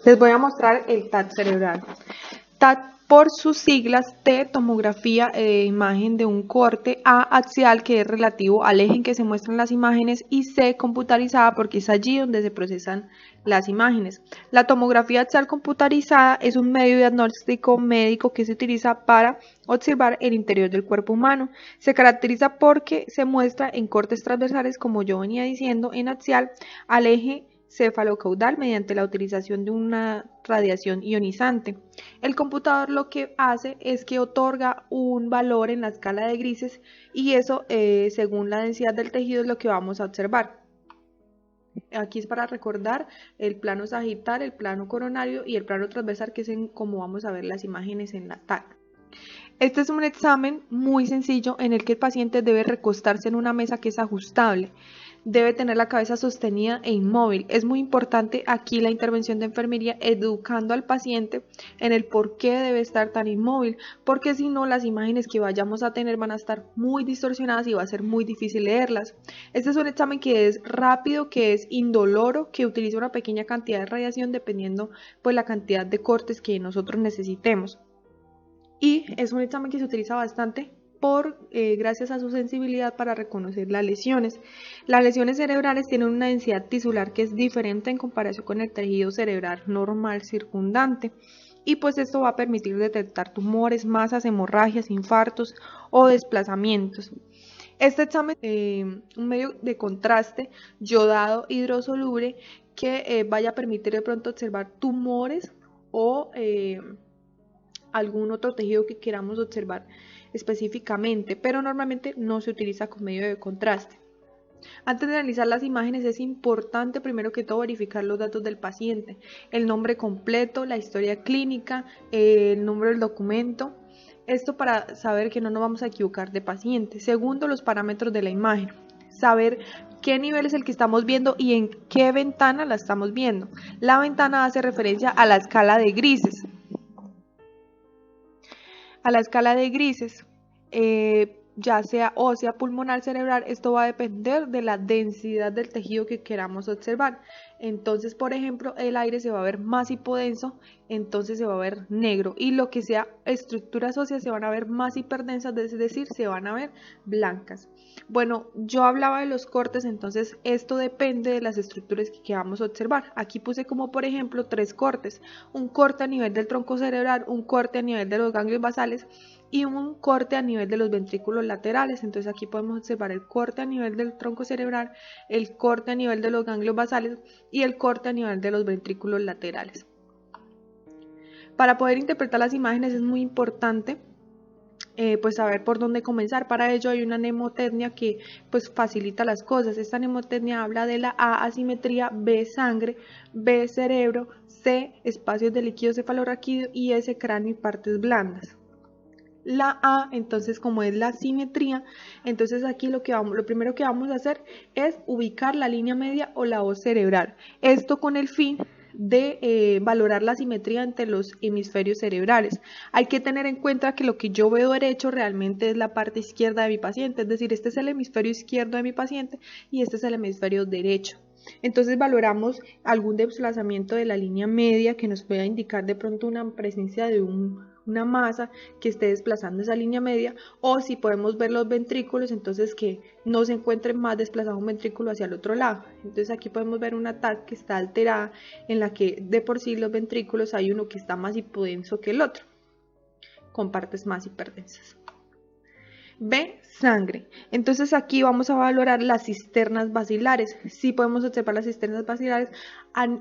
Les voy a mostrar el TAC cerebral. TAC por sus siglas, T, tomografía de imagen de un corte, A, axial, que es relativo al eje en que se muestran las imágenes, y C, computarizada, porque es allí donde se procesan las imágenes. La tomografía axial computarizada es un medio diagnóstico médico que se utiliza para observar el interior del cuerpo humano. Se caracteriza porque se muestra en cortes transversales, como yo venía diciendo, en axial al eje cefalocaudal mediante la utilización de una radiación ionizante. El computador lo que hace es que otorga un valor en la escala de grises y eso, según la densidad del tejido, es lo que vamos a observar. Aquí es para recordar el plano sagital, el plano coronario y el plano transversal, que es en cómo vamos a ver las imágenes en la TAC. Este es un examen muy sencillo en el que el paciente debe recostarse en una mesa que es ajustable. Debe tener la cabeza sostenida e inmóvil. Es muy importante aquí la intervención de enfermería educando al paciente en el por qué debe estar tan inmóvil, porque si no las imágenes que vayamos a tener van a estar muy distorsionadas y va a ser muy difícil leerlas. Este es un examen que es rápido, que es indoloro, que utiliza una pequeña cantidad de radiación dependiendo pues la cantidad de cortes que nosotros necesitemos. Y es un examen que se utiliza bastante gracias a su sensibilidad para reconocer las lesiones. Las lesiones cerebrales tienen una densidad tisular que es diferente en comparación con el tejido cerebral normal circundante, y pues esto va a permitir detectar tumores, masas, hemorragias, infartos o desplazamientos. Este examen es un medio de contraste yodado hidrosoluble que vaya a permitir de pronto observar tumores o algún otro tejido que queramos observar específicamente, pero normalmente no se utiliza con medio de contraste. Antes de analizar las imágenes es importante primero que todo verificar los datos del paciente, el nombre completo, la historia clínica, el número del documento, esto para saber que no nos vamos a equivocar de paciente. Segundo, los parámetros de la imagen, saber qué nivel es el que estamos viendo y en qué ventana la estamos viendo. La ventana hace referencia a la escala de grises. A la escala de grises, ya sea ósea, pulmonar, cerebral, esto va a depender de la densidad del tejido que queramos observar. Entonces, por ejemplo, el aire se va a ver más hipodenso, entonces se va a ver negro, y lo que sea estructuras óseas se van a ver más hiperdensas, es decir, se van a ver blancas. Bueno, yo hablaba de los cortes, entonces esto depende de las estructuras que vamos a observar. Aquí puse como por ejemplo 3 cortes: un corte a nivel del tronco cerebral, un corte a nivel de los ganglios basales y un corte a nivel de los ventrículos laterales. Entonces aquí podemos observar el corte a nivel del tronco cerebral, el corte a nivel de los ganglios basales y el corte a nivel de los ventrículos laterales. Para poder interpretar las imágenes es muy importante pues saber por dónde comenzar. Para ello hay una mnemotecnia que pues facilita las cosas. Esta mnemotecnia habla de la A, asimetría; B, sangre; B, cerebro; C, espacios de líquido cefalorraquídeo; y S, cráneo y partes blandas. La A, entonces, como es la simetría, entonces aquí lo primero que vamos a hacer es ubicar la línea media o la voz cerebral. Esto con el fin de valorar la simetría entre los hemisferios cerebrales. Hay que tener en cuenta que lo que yo veo derecho realmente es la parte izquierda de mi paciente, es decir, este es el hemisferio izquierdo de mi paciente y este es el hemisferio derecho. Entonces valoramos algún desplazamiento de la línea media que nos pueda indicar de pronto una presencia de una masa que esté desplazando esa línea media, o si podemos ver los ventrículos, entonces que no se encuentre más desplazado un ventrículo hacia el otro lado. Entonces aquí podemos ver una TAC que está alterada, en la que de por sí los ventrículos hay uno que está más hipodenso que el otro, con partes más hiperdensas. B, sangre. Entonces aquí vamos a valorar las cisternas basilares. Sí podemos observar las cisternas basilares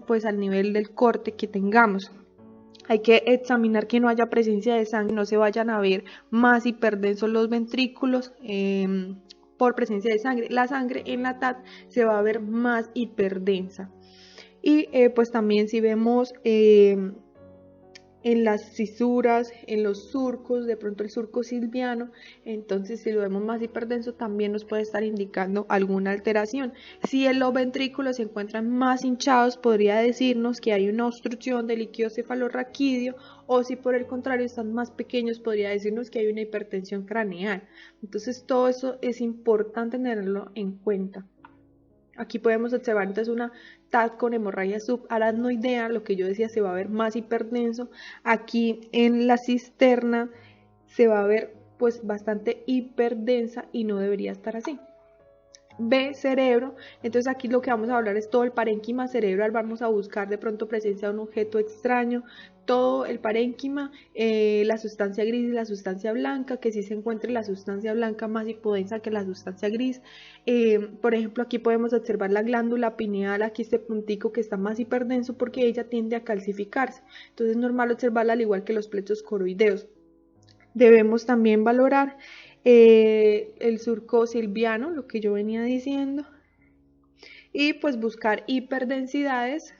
pues al nivel del corte que tengamos. Hay que examinar que no haya presencia de sangre, no se vayan a ver más hiperdensos los ventrículos por presencia de sangre. La sangre en la TAC se va a ver más hiperdensa. Y pues también si vemos en las cisuras, en los surcos, de pronto el surco silviano, entonces si lo vemos más hiperdenso también nos puede estar indicando alguna alteración. Si en los ventrículos se encuentran más hinchados, podría decirnos que hay una obstrucción del líquido cefalorraquídeo, o si por el contrario están más pequeños, podría decirnos que hay una hipertensión craneal. Entonces todo eso es importante tenerlo en cuenta. Aquí podemos observar entonces una TAT con hemorragia subaracnoidea, lo que yo decía, se va a ver más hiperdenso. Aquí en la cisterna se va a ver pues bastante hiperdensa y no debería estar así. B, cerebro. Entonces aquí lo que vamos a hablar es todo el parénquima cerebral. Vamos a buscar de pronto presencia de un objeto extraño, todo el parénquima, la sustancia gris y la sustancia blanca, que sí se encuentre la sustancia blanca más hipodensa que la sustancia gris. Por ejemplo, aquí podemos observar la glándula pineal, aquí este puntico que está más hiperdenso porque ella tiende a calcificarse. Entonces es normal observarla al igual que los plechos coroideos. Debemos también valorar el surco silviano, lo que yo venía diciendo, y pues buscar hiperdensidades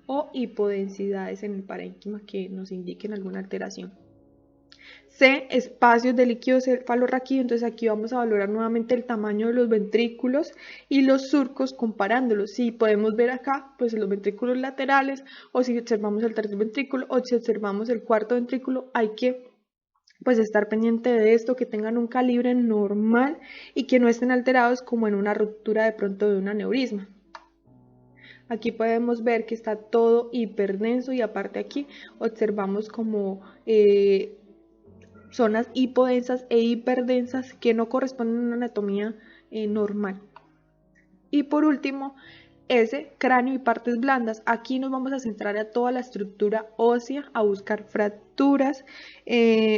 o hipodensidades en el parénquima que nos indiquen alguna alteración. C, espacios de líquido cefalorraquídeo. Entonces aquí vamos a valorar nuevamente el tamaño de los ventrículos y los surcos comparándolos. Si podemos ver acá pues los ventrículos laterales, o si observamos el tercer ventrículo, o si observamos el cuarto ventrículo, hay que pues estar pendiente de esto, que tengan un calibre normal y que no estén alterados como en una ruptura de pronto de un aneurisma. Aquí podemos ver que está todo hiperdenso y aparte aquí observamos como zonas hipodensas e hiperdensas que no corresponden a una anatomía normal. Y por último, S, cráneo y partes blandas. Aquí nos vamos a centrar a toda la estructura ósea, a buscar fracturas,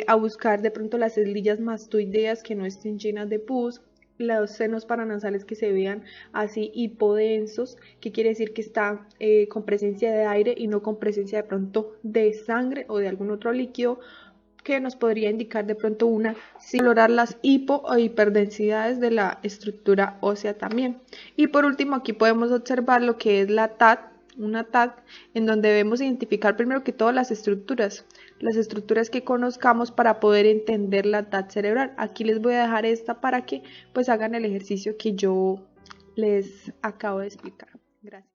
a buscar de pronto las eslillas mastoideas que no estén llenas de pus, los senos paranasales que se vean así hipodensos, que quiere decir que está con presencia de aire y no con presencia de pronto de sangre o de algún otro líquido, que nos podría indicar de pronto una, sin valorar las hipo o hiperdensidades de la estructura ósea también. Y por último aquí podemos observar lo que es la TAT, una TAT en donde debemos identificar primero que todo las estructuras que conozcamos para poder entender la TAT cerebral. Aquí les voy a dejar esta para que pues hagan el ejercicio que yo les acabo de explicar. Gracias.